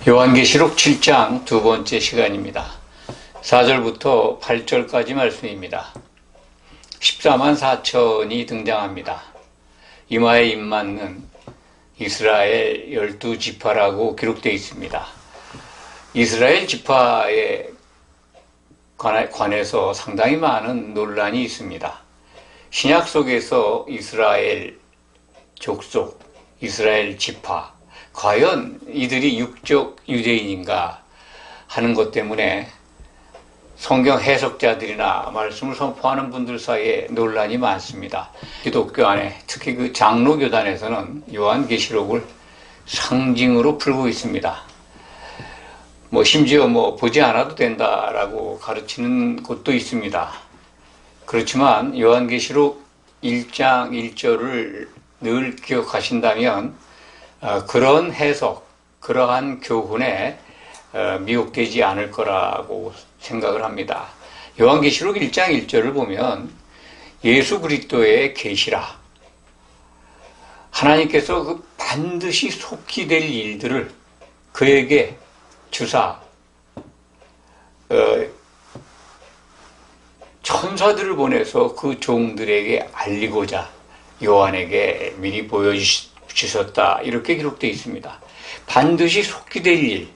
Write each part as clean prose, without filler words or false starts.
요한계시록 7장 두 번째 시간입니다. 4절부터 8절까지 말씀입니다. 14만 4천이 등장합니다. 이마에 입맞는 이스라엘 12지파라고 기록되어 있습니다. 이스라엘 지파에 관해서 상당히 많은 논란이 있습니다. 신약 속에서 이스라엘 족속, 이스라엘 지파, 과연 이들이 육적 유대인인가 하는 것 때문에 성경 해석자들이나 말씀을 선포하는 분들 사이에 논란이 많습니다. 기독교 안에 특히 그 장로교단에서는 요한계시록을 상징으로 풀고 있습니다. 심지어 보지 않아도 된다라고 가르치는 곳도 있습니다. 그렇지만 요한계시록 1장 1절을 늘 기억하신다면 그런 해석, 그러한 교훈에 미혹되지 않을 거라고 생각을 합니다. 요한계시록 1장 1절을 보면 예수 그리스도의 계시라, 하나님께서 그 반드시 속히 될 일들을 그에게 주사 천사들을 보내서 그 종들에게 알리고자 요한에게 미리 보여주셨다, 이렇게 기록되어 있습니다. 반드시 속히 될 일,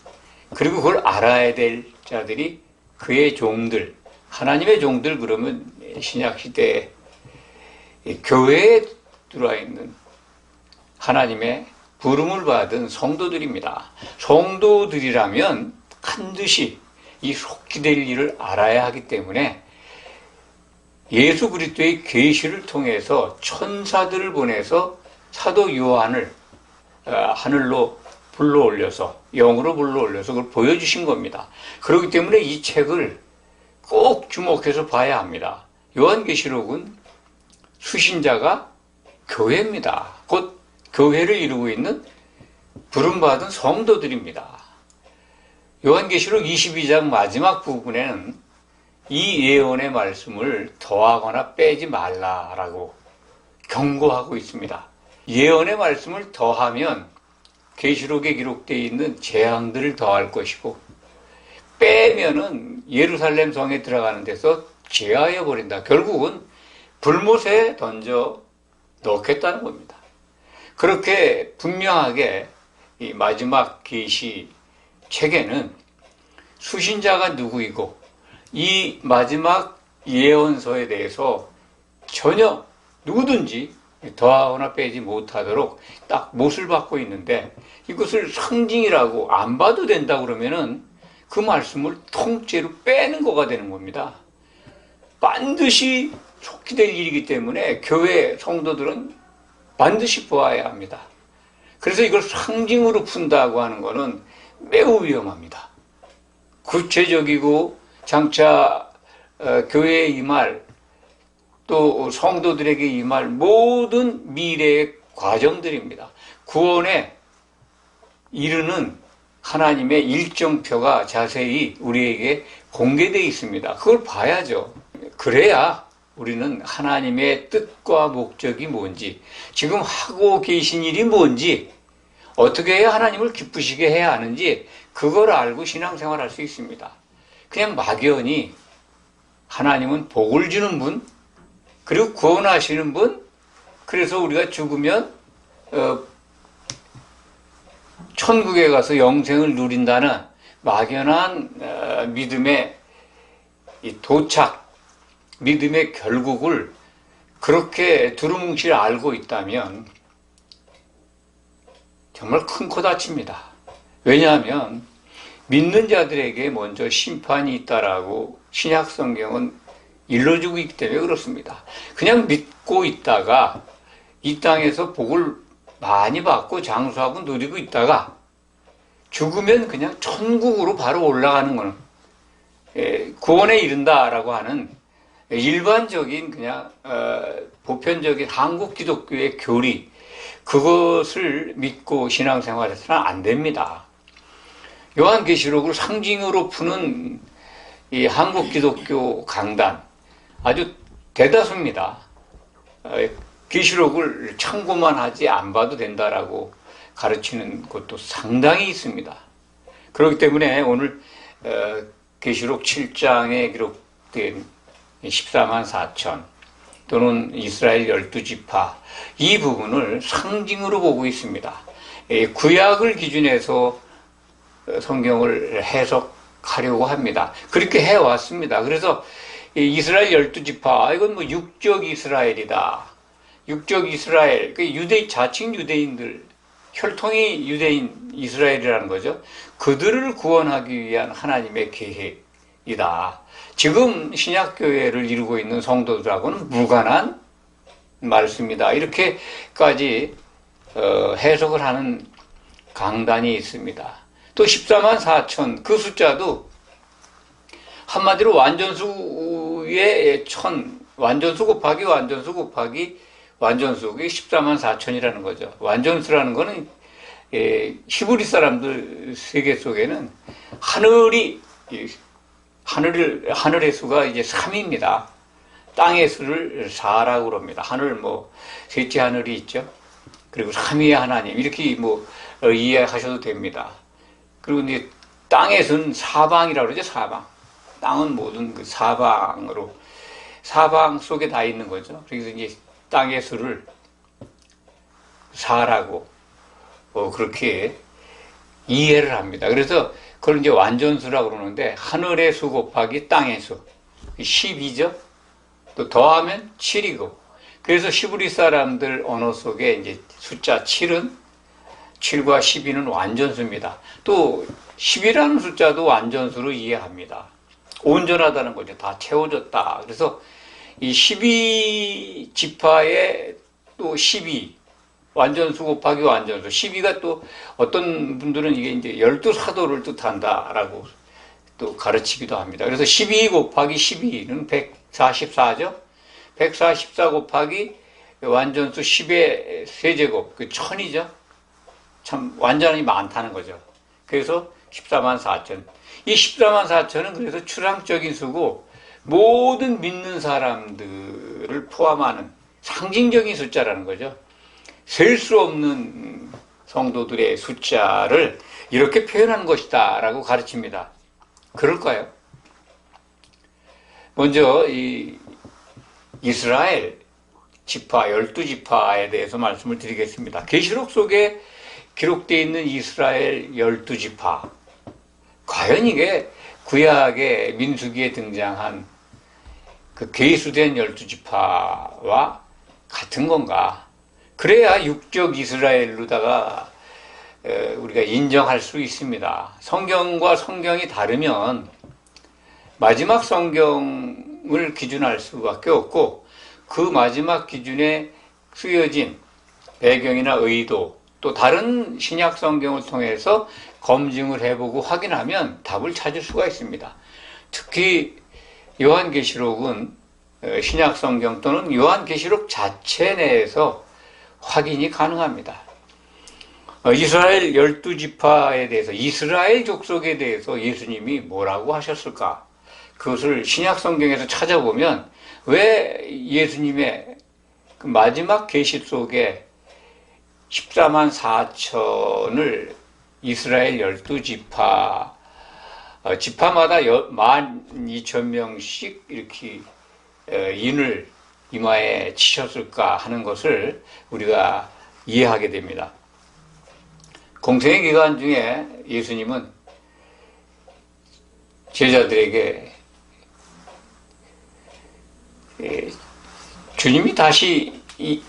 그리고 그걸 알아야 될 자들이 그의 종들, 하나님의 종들, 그러면 신약시대에 교회에 들어와 있는 하나님의 부름을 받은 성도들입니다. 성도들이라면 반드시 이 속히 될 일을 알아야 하기 때문에 예수 그리스도의 계시를 통해서 천사들을 보내서 사도 요한을 하늘로 불러올려서, 영으로 불러올려서 그걸 보여주신 겁니다. 그렇기 때문에 이 책을 꼭 주목해서 봐야 합니다. 요한계시록은 수신자가 교회입니다. 곧 교회를 이루고 있는 부름받은 성도들입니다. 요한계시록 22장 마지막 부분에는 이 예언의 말씀을 더하거나 빼지 말라라고 경고하고 있습니다. 예언의 말씀을 더하면 계시록에 기록되어 있는 재앙들을 더할 것이고, 빼면은 예루살렘 성에 들어가는 데서 제하여 버린다. 결국은 불못에 던져 넣겠다는 겁니다. 그렇게 분명하게 이 마지막 계시 책에는 수신자가 누구이고 이 마지막 예언서에 대해서 전혀 누구든지 더하거나 빼지 못하도록 딱 못을 받고 있는데, 이것을 상징이라고 안 봐도 된다 그러면은 그 말씀을 통째로 빼는 거가 되는 겁니다. 반드시 속히 될 일이기 때문에 교회 성도들은 반드시 보아야 합니다. 그래서 이걸 상징으로 푼다고 하는 것은 매우 위험합니다. 구체적이고 장차 교회에 임할, 또 성도들에게 임할 모든 미래의 과정들입니다. 구원에 이르는 하나님의 일정표가 자세히 우리에게 공개되어 있습니다. 그걸 봐야죠. 그래야 우리는 하나님의 뜻과 목적이 뭔지, 지금 하고 계신 일이 뭔지, 어떻게 해야 하나님을 기쁘시게 해야 하는지 그걸 알고 신앙생활할 수 있습니다. 그냥 막연히 하나님은 복을 주는 분, 그리고 구원하시는 분, 그래서 우리가 죽으면 천국에 가서 영생을 누린다는 막연한 믿음의 도착, 믿음의 결국을 그렇게 두루뭉실 알고 있다면 정말 큰 코 다칩니다. 왜냐하면 믿는 자들에게 먼저 심판이 있다라고 신약 성경은 일러주고 있기 때문에 그렇습니다. 그냥 믿고 있다가 이 땅에서 복을 많이 받고 장수하고 누리고 있다가 죽으면 그냥 천국으로 바로 올라가는 거는 구원에 이른다라고 하는 일반적인 그냥 보편적인 한국 기독교의 교리, 그것을 믿고 신앙생활해서는 안 됩니다. 요한계시록을 상징으로 푸는 이 한국 기독교 강단 아주 대다수입니다. 계시록을 참고만 하지 안 봐도 된다라고 가르치는 곳도 상당히 있습니다. 그렇기 때문에 오늘 계시록 7장에 기록된 14만 4천 또는 이스라엘 12지파 이 부분을 상징으로 보고 있습니다. 구약을 기준해서 성경을 해석하려고 합니다. 그렇게 해왔습니다. 그래서 이스라엘 12지파 이건 뭐 육적 이스라엘이다. 육적 이스라엘, 자칭 유대인들, 혈통이 유대인 이스라엘이라는 거죠. 그들을 구원하기 위한 하나님의 계획이다. 지금 신약교회를 이루고 있는 성도들하고는 무관한 말씀이다. 이렇게까지 해석을 하는 강단이 있습니다. 또 14만 4천 그 숫자도 한마디로 완전수의 완전수 곱하기 완전수 곱하기 완전수, 그게 14만 4천이라는 거죠. 완전수라는 거는 히브리 사람들 세계 속에는 하늘의 수가 이제 3입니다. 땅의 수를 4라고 그럽니다. 하늘 셋째 하늘이 있죠. 그리고 3위의 하나님 이렇게 이해하셔도 됩니다. 그리고 이제 땅의 수는 사방이라고 그러죠. 사방. 땅은 모든 그 사방 속에 다 있는 거죠. 그래서 이제 땅의 수를 4라고 그렇게 이해를 합니다. 그래서 그걸 이제 완전수라고 그러는데 하늘의 수 곱하기 땅의 수 12죠. 또 더하면 7이고 그래서 히브리 사람들 언어 속에 이제 숫자 7과 12는 완전수입니다. 또 10이라는 숫자도 완전수로 이해합니다. 온전하다는 거죠. 다 채워졌다. 그래서 이 12지파에 또 12, 완전수 곱하기 완전수. 12가 또 어떤 분들은 이게 이제 12사도를 뜻한다라고 또 가르치기도 합니다. 그래서 12 곱하기 12는 144죠. 144 곱하기 완전수 10의 세제곱, 1000이죠. 참 완전히 많다는 거죠. 그래서 14만 4천. 이 14만 4천은 그래서 추상적인 수고 모든 믿는 사람들을 포함하는 상징적인 숫자라는 거죠. 셀 수 없는 성도들의 숫자를 이렇게 표현한 것이다 라고 가르칩니다. 그럴까요? 먼저 이 이스라엘 지파 12지파에 대해서 말씀을 드리겠습니다. 계시록 속에 기록되어 있는 이스라엘 12지파 과연 이게 구약의 민수기에 등장한 그 계수된 12지파와 같은 건가? 그래야 육적 이스라엘로다가 우리가 인정할 수 있습니다. 성경과 성경이 다르면 마지막 성경을 기준할 수밖에 없고 그 마지막 기준에 쓰여진 배경이나 의도 또 다른 신약 성경을 통해서 검증을 해보고 확인하면 답을 찾을 수가 있습니다. 특히 요한계시록은 신약 성경 또는 요한계시록 자체 내에서 확인이 가능합니다. 이스라엘 12지파에 대해서 이스라엘 족속에 대해서 예수님이 뭐라고 하셨을까? 그것을 신약 성경에서 찾아보면 왜 예수님의 그 마지막 계시 속에 14만 4천을 이스라엘 12지파 지파마다 12,000명씩 이렇게 인을 이마에 치셨을까 하는 것을 우리가 이해하게 됩니다. 공생의 기간 중에 예수님은 제자들에게 주님이 다시 이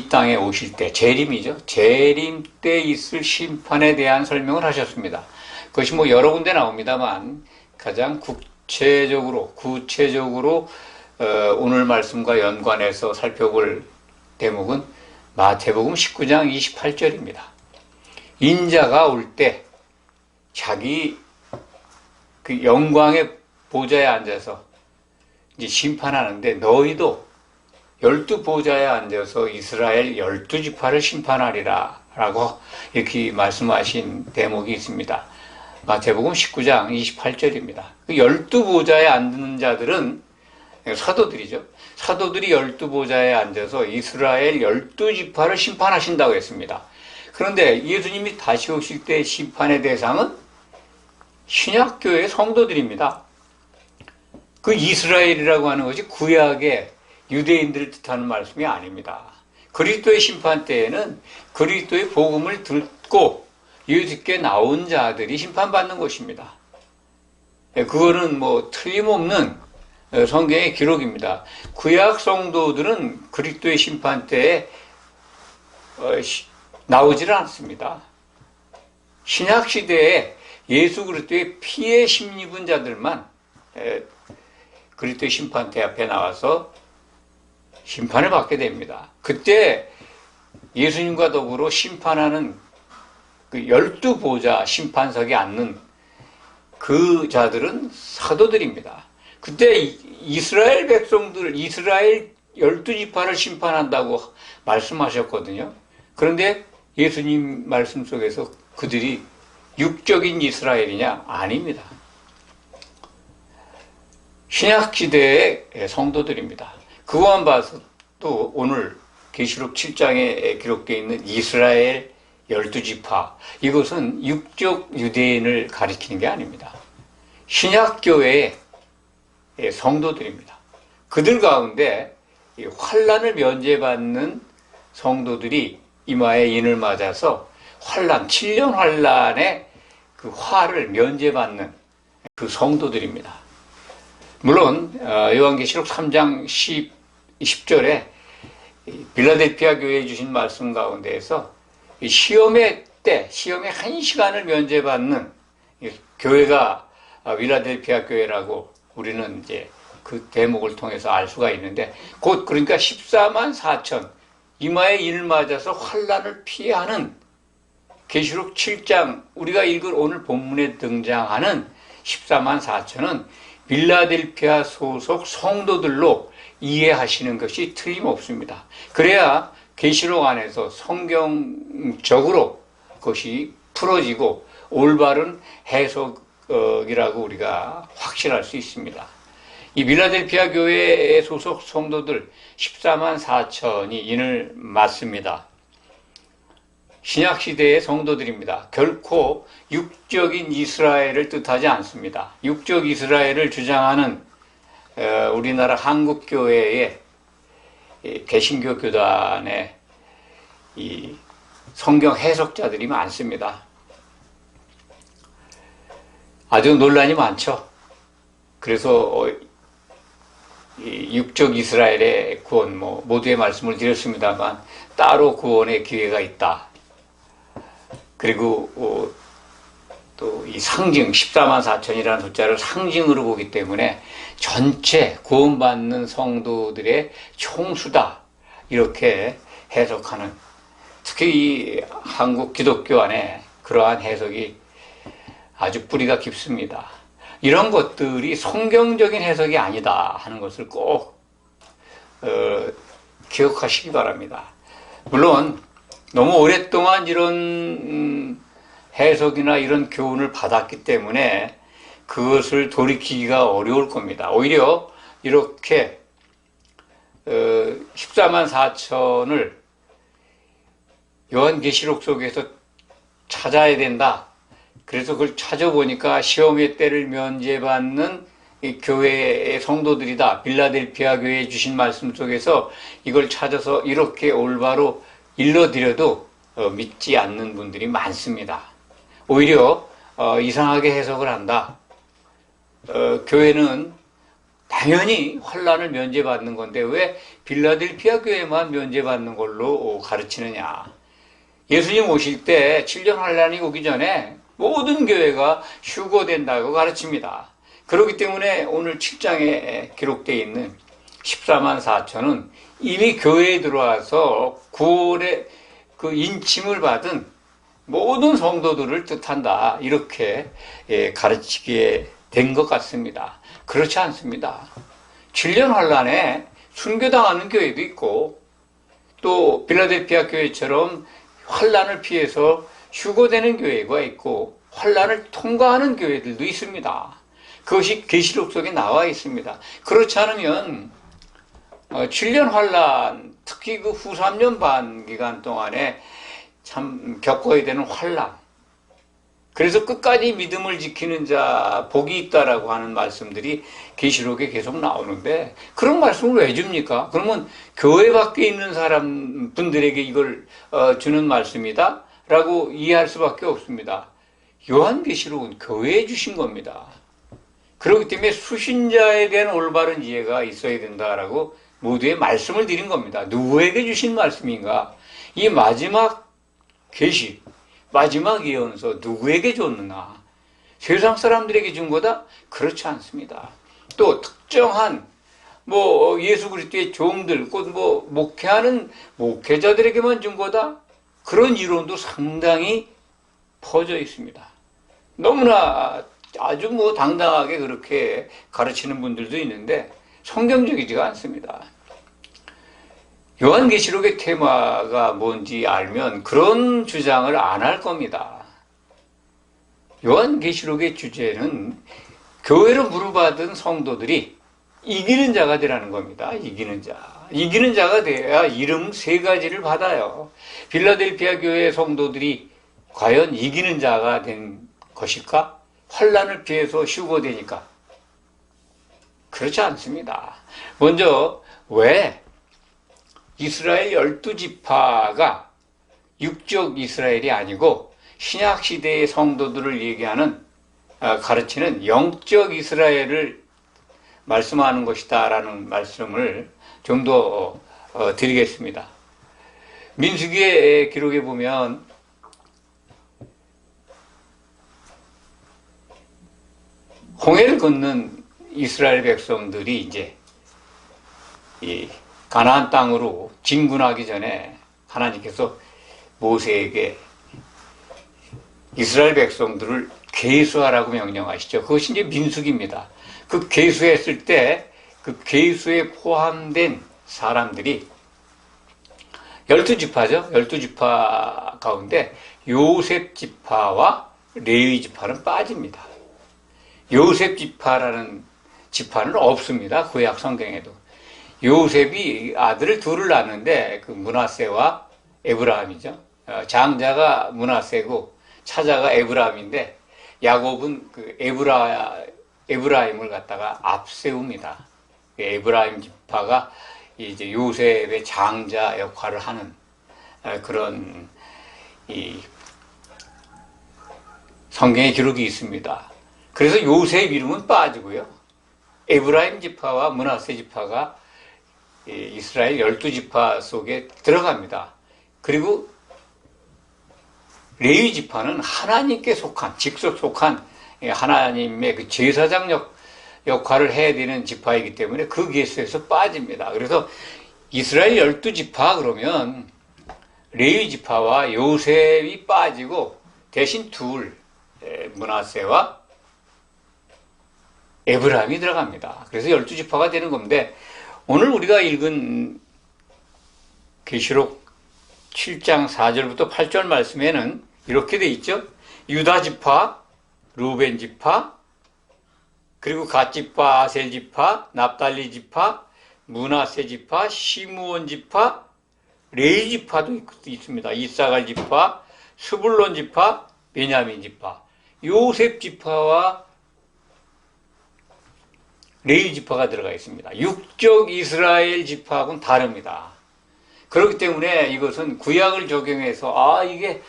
땅에 오실 때, 재림이죠. 재림 때 있을 심판에 대한 설명을 하셨습니다. 그것이 여러 군데 나옵니다만 가장 구체적으로 오늘 말씀과 연관해서 살펴볼 대목은 마태복음 19장 28절입니다. 인자가 올 때 자기 그 영광의 보좌에 앉아서 이제 심판하는데 너희도 12보좌에 앉아서 이스라엘 12지파를 심판하리라 라고 이렇게 말씀하신 대목이 있습니다. 마태복음 19장 28절입니다. 그 12보좌에 앉는 자들은 사도들이죠. 사도들이 12보좌에 앉아서 이스라엘 12지파를 심판하신다고 했습니다. 그런데 예수님이 다시 오실 때 심판의 대상은 신약교회 성도들입니다. 그 이스라엘이라고 하는 것이 구약의 유대인들을 뜻하는 말씀이 아닙니다. 그리스도의 심판 때에는 그리스도의 복음을 듣고 예수께 나온 자들이 심판받는 것입니다. 그거는 뭐 틀림없는 성경의 기록입니다. 구약 성도들은 그리스도의 심판 때에 나오지를 않습니다. 신약 시대에 예수 그리스도의 피에 힘입은 자들만 그리스도의 심판대 앞에 나와서 심판을 받게 됩니다. 그때 예수님과 더불어 심판하는 그 12보좌 심판석에 앉는 그 자들은 사도들입니다. 그때 이스라엘 백성들, 이스라엘 12지파를 심판한다고 말씀하셨거든요. 그런데 예수님 말씀 속에서 그들이 육적인 이스라엘이냐? 아닙니다. 신약시대의 성도들입니다. 그거만 봐서 또 오늘 계시록 7장에 기록되어 있는 이스라엘 12지파, 이것은 육적 유대인을 가리키는 게 아닙니다. 신약교회의 성도들입니다. 그들 가운데 환난을 면제받는 성도들이 이마에 인을 맞아서 환난, 7년 환난의 그 화를 면제받는 그 성도들입니다. 물론 요한계시록 3장 10절에 빌라델피아 교회에 주신 말씀 가운데에서 시험의 때, 시험의 1시간을 면제받는 교회가 빌라델피아 교회라고 우리는 이제 그 대목을 통해서 알 수가 있는데, 곧 그러니까 14만 4천 이마에 인을 맞아서 환난을 피하는 계시록 7장 우리가 읽은 오늘 본문에 등장하는 14만 4천은 빌라델피아 소속 성도들로 이해하시는 것이 틀림없습니다. 그래야 계시록 안에서 성경적으로 그것이 풀어지고 올바른 해석이라고 우리가 확신할 수 있습니다. 이 빌라델피아 교회의 소속 성도들 14만 4천이 인을 맞습니다. 신약시대의 성도들입니다. 결코 육적인 이스라엘을 뜻하지 않습니다. 육적 이스라엘을 주장하는 우리나라 한국교회의 개신교 교단의 이 성경 해석자들이 많습니다. 아주 논란이 많죠. 그래서 육적 이스라엘의 구원, 모두의 말씀을 드렸습니다만 따로 구원의 기회가 있다. 그리고 또 이 상징 14만 4천이라는 숫자를 상징으로 보기 때문에 전체 구원받는 성도들의 총수다, 이렇게 해석하는, 특히 이 한국 기독교 안에 그러한 해석이 아주 뿌리가 깊습니다. 이런 것들이 성경적인 해석이 아니다 하는 것을 꼭 기억하시기 바랍니다. 물론 너무 오랫동안 이런 해석이나 이런 교훈을 받았기 때문에 그것을 돌이키기가 어려울 겁니다. 오히려 이렇게 14만 4천을 요한계시록 속에서 찾아야 된다. 그래서 그걸 찾아보니까 시험의 때를 면제받는 이 교회의 성도들이다. 빌라델피아 교회에 주신 말씀 속에서 이걸 찾아서 이렇게 올바로 일러드려도 믿지 않는 분들이 많습니다. 오히려 이상하게 해석을 한다. 교회는 당연히 환난을 면제받는 건데 왜 빌라델피아 교회만 면제받는 걸로 가르치느냐. 예수님 오실 때 7년 환난이 오기 전에 모든 교회가 휴거된다고 가르칩니다. 그렇기 때문에 오늘 7장에 기록되어 있는 14만 4천은 이미 교회에 들어와서 구원의 그 인침을 받은 모든 성도들을 뜻한다. 이렇게 가르치게 된 것 같습니다. 그렇지 않습니다. 7년 환난에 순교당하는 교회도 있고 또 빌라델피아 교회처럼 환난을 피해서 휴거되는 교회가 있고 환난을 통과하는 교회들도 있습니다. 그것이 계시록 속에 나와 있습니다. 그렇지 않으면 7년 환난, 특히 그 후 3년 반 기간 동안에 참 겪어야 되는 환난, 그래서 끝까지 믿음을 지키는 자 복이 있다라고 하는 말씀들이 계시록에 계속 나오는데 그런 말씀을 왜 줍니까? 그러면 교회 밖에 있는 사람 분들에게 이걸 주는 말씀이다 라고 이해할 수밖에 없습니다. 요한계시록은 교회에 주신 겁니다. 그렇기 때문에 수신자에 대한 올바른 이해가 있어야 된다라고 모두의 말씀을 드린 겁니다. 누구에게 주신 말씀인가? 이 마지막 계시, 마지막 예언서 누구에게 줬느냐? 세상 사람들에게 준 거다? 그렇지 않습니다. 또 특정한 예수 그리스도의 종들, 곧 목회하는 목회자들에게만 준 거다? 그런 이론도 상당히 퍼져 있습니다. 너무나 아주 당당하게 그렇게 가르치는 분들도 있는데 성경적이지가 않습니다. 요한계시록의 테마가 뭔지 알면 그런 주장을 안 할 겁니다. 요한계시록의 주제는 교회로 부르받은 성도들이 이기는 자가 되라는 겁니다. 이기는 자. 이기는 자가 돼야 이름 3가지를 받아요. 빌라델피아 교회의 성도들이 과연 이기는 자가 된 것일까? 환난을 피해서 휴거되니까. 그렇지 않습니다. 먼저 왜 이스라엘 12지파가 육적 이스라엘이 아니고 신약시대의 성도들을 얘기하는 가르치는 영적 이스라엘을 말씀하는 것이다 라는 말씀을 좀 더 드리겠습니다. 민수기의 기록에 보면 홍해를 건넌 이스라엘 백성들이 이제 이 가나안 땅으로 진군하기 전에 하나님께서 모세에게 이스라엘 백성들을 계수하라고 명령하시죠. 그것이 이제 민수기입니다. 그 계수했을 때 그 계수에 포함된 사람들이 12지파죠. 12지파 가운데 요셉 지파와 레위 지파는 빠집니다. 요셉 지파라는 지파는 없습니다. 구약 성경에도. 요셉이 아들을 둘을 낳았는데 그 므낫세와 에브라임이죠. 장자가 므낫세고 차자가 에브라임인데 야곱은 그 에브라임을 갖다가 앞세웁니다. 에브라임 지파가 이제 요셉의 장자 역할을 하는 그런 이 성경의 기록이 있습니다. 그래서 요셉 이름은 빠지고요. 에브라임 지파와 므낫세 지파가 이스라엘 12지파 속에 들어갑니다. 그리고 레위 지파는 하나님께 속한, 직접 속한 하나님의 그 제사장 역할을 해야 되는 지파이기 때문에 그 계수에서 빠집니다. 그래서 이스라엘 12지파 그러면 레위 지파와 요셉이 빠지고 대신 둘, 므낫세와 에브라임이 들어갑니다. 그래서 12지파가 되는 건데 오늘 우리가 읽은 계시록 7장 4절부터 8절 말씀에는 이렇게 돼 있죠. 유다 지파, 루벤 지파, 그리고 갓 지파, 아셀 지파, 납달리 지파, 므낫세 지파, 시므온 지파, 레위 지파도 있습니다. 이사갈 지파, 스불론 지파, 베냐민 지파, 요셉 지파와 레위 지파가 들어가 있습니다. 육적 이스라엘 지파하고는 다릅니다. 그렇기 때문에 이것은 구약을 적용해서 이게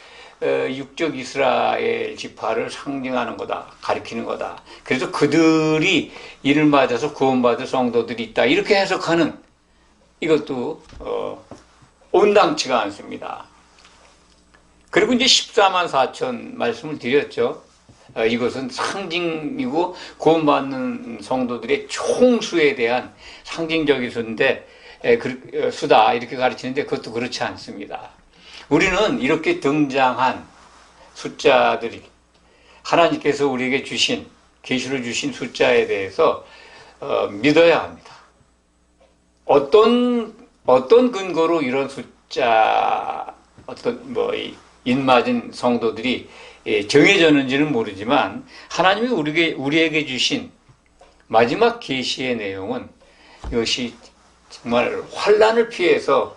육적 이스라엘 지파를 상징하는 거다, 가리키는 거다. 그래서 그들이 이를 맞아서 구원받을 성도들이 있다. 이렇게 해석하는 이것도 온당치가 않습니다. 그리고 이제 14만 4천 말씀을 드렸죠. 이것은 상징이고 구원받는 성도들의 총수에 대한 상징적인 수다 이렇게 가르치는데 그것도 그렇지 않습니다. 우리는 이렇게 등장한 숫자들이 하나님께서 우리에게 주신 계시를 주신 숫자에 대해서 믿어야 합니다. 어떤 근거로 이런 숫자 인맞은 성도들이 정해졌는지는 모르지만 하나님이 우리에게 주신 마지막 계시의 내용은 이것이 정말 환난을 피해서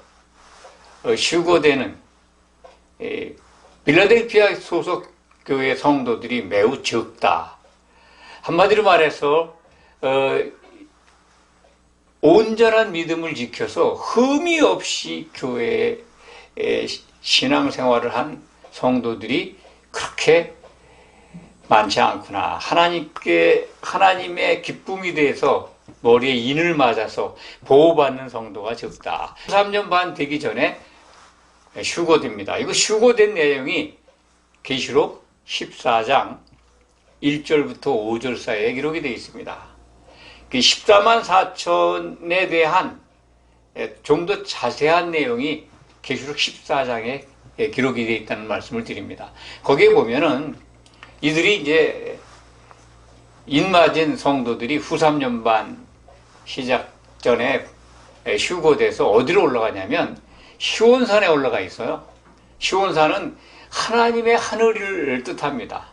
휴거되는 빌라델피아 소속 교회 성도들이 매우 적다. 한마디로 말해서 온전한 믿음을 지켜서 흠이 없이 교회에 신앙생활을 한 성도들이 그렇게 많지 않구나. 하나님의 기쁨에 대해서 머리에 인을 맞아서 보호받는 성도가 적다. 3년 반 되기 전에 휴거됩니다. 이거 휴거된 내용이 계시록 14장 1절부터 5절 사이에 기록이 되어 있습니다. 14만 4천에 대한 좀 더 자세한 내용이 계시록 14장에 기록이 되어 있다는 말씀을 드립니다. 거기에 보면은 이들이 이제 인맞은 성도들이 후 3년 반 시작 전에 휴거돼서 어디로 올라가냐면 시온산에 올라가 있어요. 시온산은 하나님의 하늘을 뜻합니다.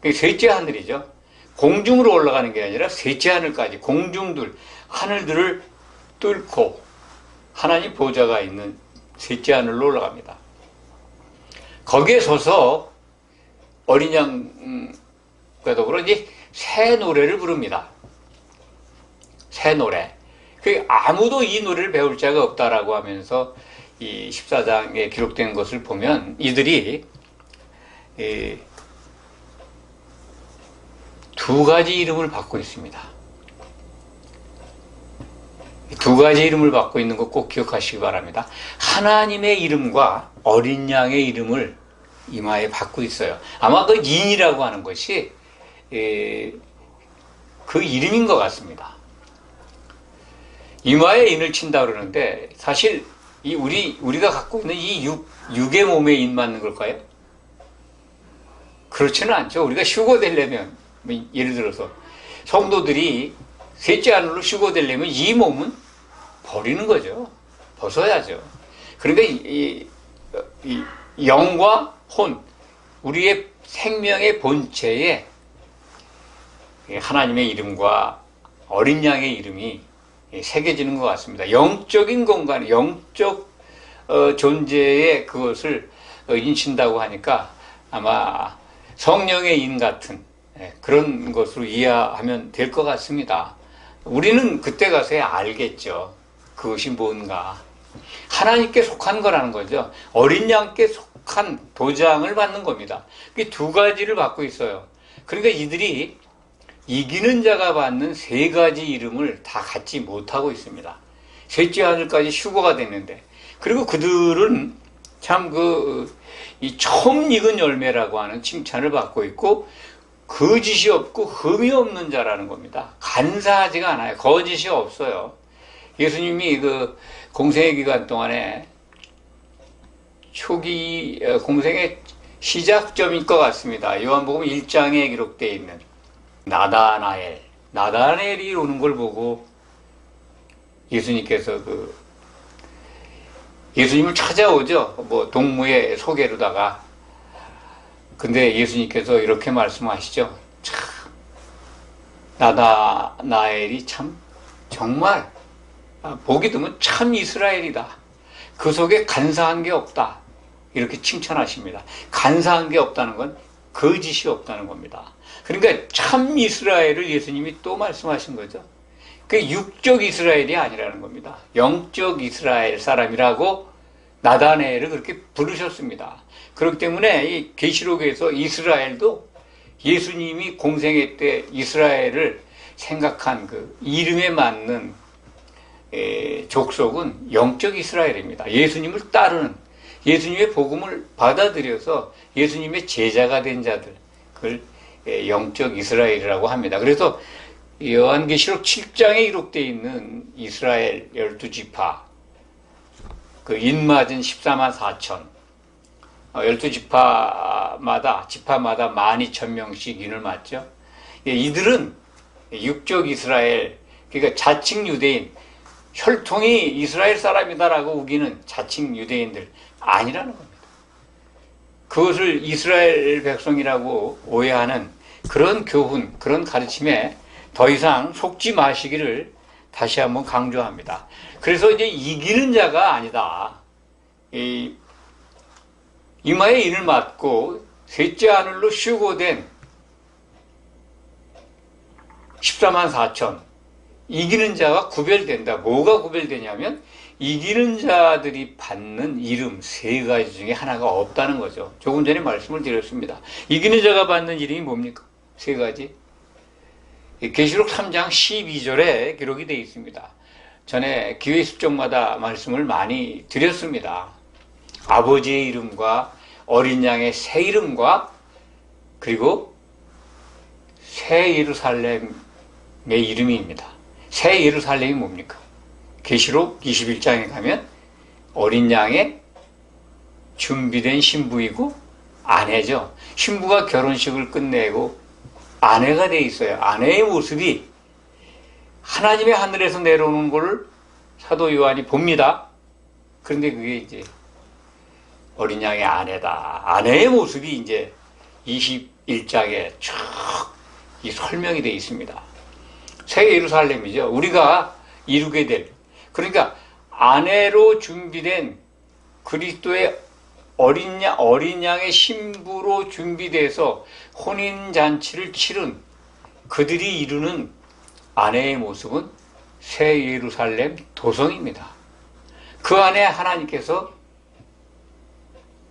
그게 셋째 하늘이죠. 공중으로 올라가는 게 아니라 셋째 하늘까지 공중들, 하늘들을 뚫고 하나님 보좌가 있는 셋째 하늘로 올라갑니다. 거기에 서서 어린 양과 더불어 이제 새 노래를 부릅니다. 새 노래. 아무도 이 노래를 배울 자가 없다라고 하면서 이 14장에 기록된 것을 보면 이들이 두 가지 이름을 받고 있습니다. 두 가지 이름을 받고 있는 것 꼭 기억하시기 바랍니다. 하나님의 이름과 어린 양의 이름을 이마에 받고 있어요. 아마 그 인이라고 하는 것이 그 이름인 것 같습니다. 이마에 인을 친다 그러는데 사실 우리가 갖고 있는 이 육의 몸에 인 맞는 걸까요? 그렇지는 않죠. 우리가 휴거되려면 예를 들어서 성도들이 셋째 하늘로 휴거되려면 이 몸은 버리는 거죠. 벗어야죠. 그러니까 이 영과 혼, 우리의 생명의 본체에 하나님의 이름과 어린 양의 이름이 새겨지는 것 같습니다. 영적인 공간, 영적 존재에 그것을 인친다고 하니까 아마 성령의 인 같은 그런 것으로 이해하면 될 것 같습니다. 우리는 그때 가서야 알겠죠. 그것이 뭔가. 하나님께 속한 거라는 거죠. 어린 양께 속한 도장을 받는 겁니다. 그 두 가지를 받고 있어요. 그러니까 이들이 이기는 자가 받는 세 가지 이름을 다 갖지 못하고 있습니다. 셋째 하늘까지 휴거가 됐는데, 그리고 그들은 참 이 처음 익은 열매라고 하는 칭찬을 받고 있고, 거짓이 없고 흠이 없는 자라는 겁니다. 간사하지가 않아요. 거짓이 없어요. 예수님이 그 공생의 기간 동안에 초기 공생의 시작점일 것 같습니다. 요한복음 1장에 기록되어 있는 나다나엘이 오는 걸 보고 예수님께서 예수님을 찾아오죠. 동무의 소개로다가. 근데 예수님께서 이렇게 말씀하시죠. 참, 나다나엘이 참 정말 보기 드문 참 이스라엘이다. 그 속에 간사한 게 없다. 이렇게 칭찬하십니다. 간사한 게 없다는 건 거짓이 없다는 겁니다. 그러니까 참 이스라엘을 예수님이 또 말씀하신 거죠. 그 육적 이스라엘이 아니라는 겁니다. 영적 이스라엘 사람이라고 나다나엘을 그렇게 부르셨습니다. 그렇기 때문에 이 계시록에서 이스라엘도 예수님이 공생애 때 이스라엘을 생각한 그 이름에 맞는 족속은 영적 이스라엘입니다. 예수님을 따르는, 예수님의 복음을 받아들여서 예수님의 제자가 된 자들, 그걸 영적 이스라엘이라고 합니다. 그래서 요한계시록 7장에 기록되어 있는 이스라엘 12지파, 그 인맞은 14만 4천, 12지파마다 12,000명씩 인을 맞죠. 이들은 육적 이스라엘, 그러니까 자칭 유대인, 혈통이 이스라엘 사람이다라고 우기는 자칭 유대인들 아니라는 겁니다. 그것을 이스라엘 백성이라고 오해하는 그런 교훈, 그런 가르침에 더 이상 속지 마시기를 다시 한번 강조합니다. 그래서 이제 이기는 자가 아니다. 이마에 인을 맞고 셋째 하늘로 휴고된 14만 4천 이기는 자가 구별된다. 뭐가 구별되냐면 이기는 자들이 받는 이름 세 가지 중에 하나가 없다는 거죠. 조금 전에 말씀을 드렸습니다. 이기는 자가 받는 이름이 뭡니까? 세 가지. 계시록 3장 12절에 기록이 되어 있습니다. 전에 기회 습정마다 말씀을 많이 드렸습니다. 아버지의 이름과 어린 양의 새 이름과 그리고 새 예루살렘의 이름입니다. 새 예루살렘이 뭡니까? 계시록 21장에 가면 어린 양의 준비된 신부이고 아내죠. 신부가 결혼식을 끝내고 아내가 돼 있어요. 아내의 모습이 하나님의 하늘에서 내려오는 것을 사도 요한이 봅니다. 그런데 그게 이제 어린 양의 아내다. 아내의 모습이 이제 21장에 쭉 이 설명이 되어 있습니다. 새 예루살렘이죠. 우리가 이루게 될, 그러니까 아내로 준비된 그리스도의 어린 양의 신부로 준비돼서 혼인잔치를 치른 그들이 이루는 아내의 모습은 새 예루살렘 도성입니다. 그 안에 하나님께서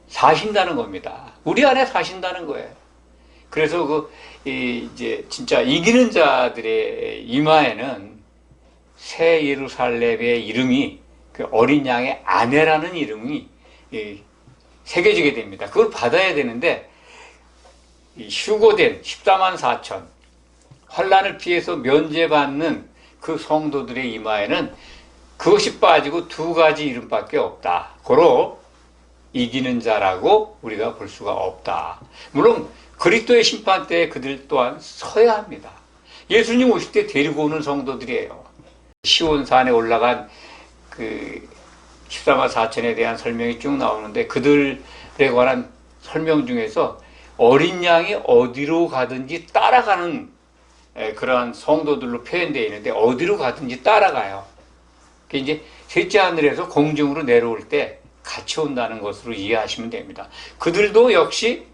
사신다는 겁니다. 우리 안에 사신다는 거예요. 그래서 이제 진짜 이기는 자들의 이마에는 새 예루살렘의 이름이 그 어린 양의 아내라는 이름이 새겨지게 됩니다. 그걸 받아야 되는데 휴고된 14만 4천 환난을 피해서 면제받는 그 성도들의 이마에는 그것이 빠지고 두 가지 이름밖에 없다. 고로 이기는 자라고 우리가 볼 수가 없다. 물론 그리스도의 심판 때에 그들 또한 서야 합니다. 예수님 오실 때 데리고 오는 성도들이에요. 시온산에 올라간 그 14만 4천에 대한 설명이 쭉 나오는데 그들에 관한 설명 중에서 어린 양이 어디로 가든지 따라가는 그러한 성도들로 표현되어 있는데 어디로 가든지 따라가요. 그게 이제 셋째 하늘에서 공중으로 내려올 때 같이 온다는 것으로 이해하시면 됩니다. 그들도 역시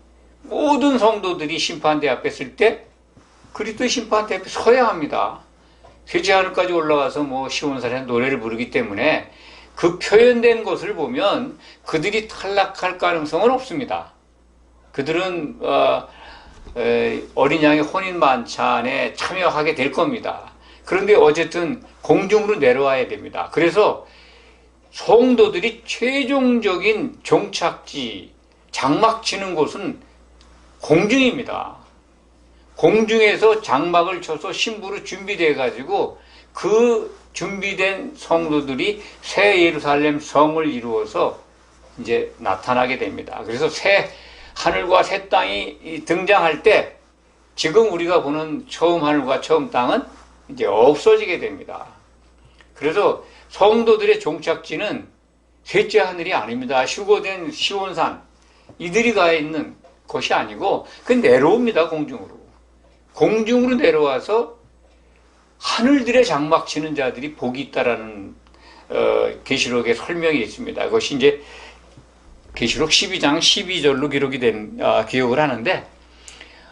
모든 성도들이 심판대 앞에 설 때 그리스도의 심판대 앞에 서야 합니다. 셋째 하늘까지 올라가서 시온산에서 노래를 부르기 때문에 그 표현된 것을 보면 그들이 탈락할 가능성은 없습니다. 그들은 어린 양의 혼인 만찬에 참여하게 될 겁니다. 그런데 어쨌든 공중으로 내려와야 됩니다. 그래서 성도들이 최종적인 종착지, 장막 치는 곳은 공중입니다. 공중에서 장막을 쳐서 신부로 준비돼 가지고 그 준비된 성도들이 새 예루살렘 성을 이루어서 이제 나타나게 됩니다. 그래서 새 하늘과 새 땅이 등장할 때 지금 우리가 보는 처음 하늘과 처음 땅은 이제 없어지게 됩니다. 그래서 성도들의 종착지는 셋째 하늘이 아닙니다. 휴고된 시온산 이들이 가 있는 것이 아니고 그 내려옵니다. 공중으로 내려와서 하늘들의 장막 치는 자들이 복이 있다라는 계시록의 설명이 있습니다. 그것이 이제 계시록 12장 12절로 기록이 된 기억을 하는데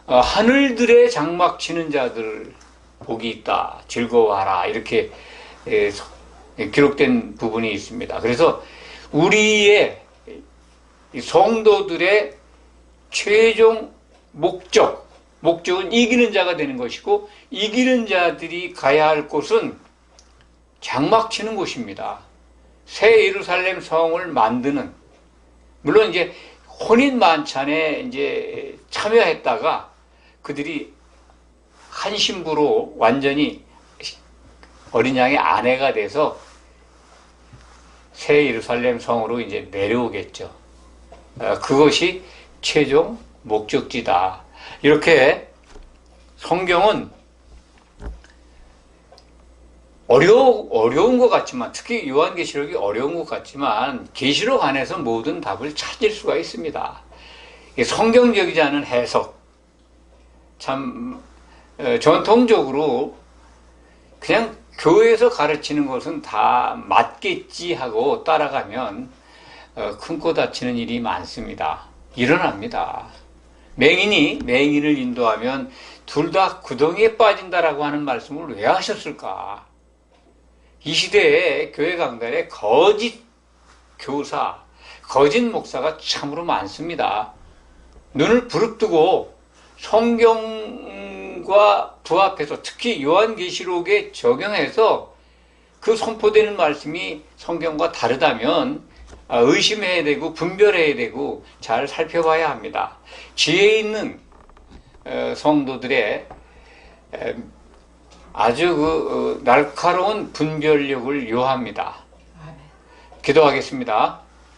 하늘들의 장막 치는 자들 복이 있다, 즐거워하라 이렇게 기록된 부분이 있습니다. 그래서 우리의 성도들의 최종 목적은 이기는 자가 되는 것이고 이기는 자들이 가야 할 곳은 장막 치는 곳입니다. 새 예루살렘 성을 만드는, 물론 이제 혼인 만찬에 이제 참여했다가 그들이 한 신부로 완전히 어린 양의 아내가 돼서 새 예루살렘 성으로 이제 내려오겠죠. 그것이 최종 목적지다. 이렇게 성경은 어려운 것 같지만, 특히 요한계시록이 어려운 것 같지만 계시록 안에서 모든 답을 찾을 수가 있습니다. 성경적이지 않은 해석, 참 전통적으로 그냥 교회에서 가르치는 것은 다 맞겠지 하고 따라가면 큰 코 다치는 일이 많습니다. 일어납니다. 맹인이 맹인을 인도하면 둘 다 구덩이에 빠진다라고 하는 말씀을 왜 하셨을까? 이 시대에 교회 강단에 거짓 교사, 거짓 목사가 참으로 많습니다. 눈을 부릅뜨고 성경과 부합해서 특히 요한계시록에 적용해서 그 선포되는 말씀이 성경과 다르다면 의심해야 되고 분별해야 되고 잘 살펴봐야 합니다. 지혜 있는 성도들의 아주 날카로운 분별력을 요합니다. 기도하겠습니다.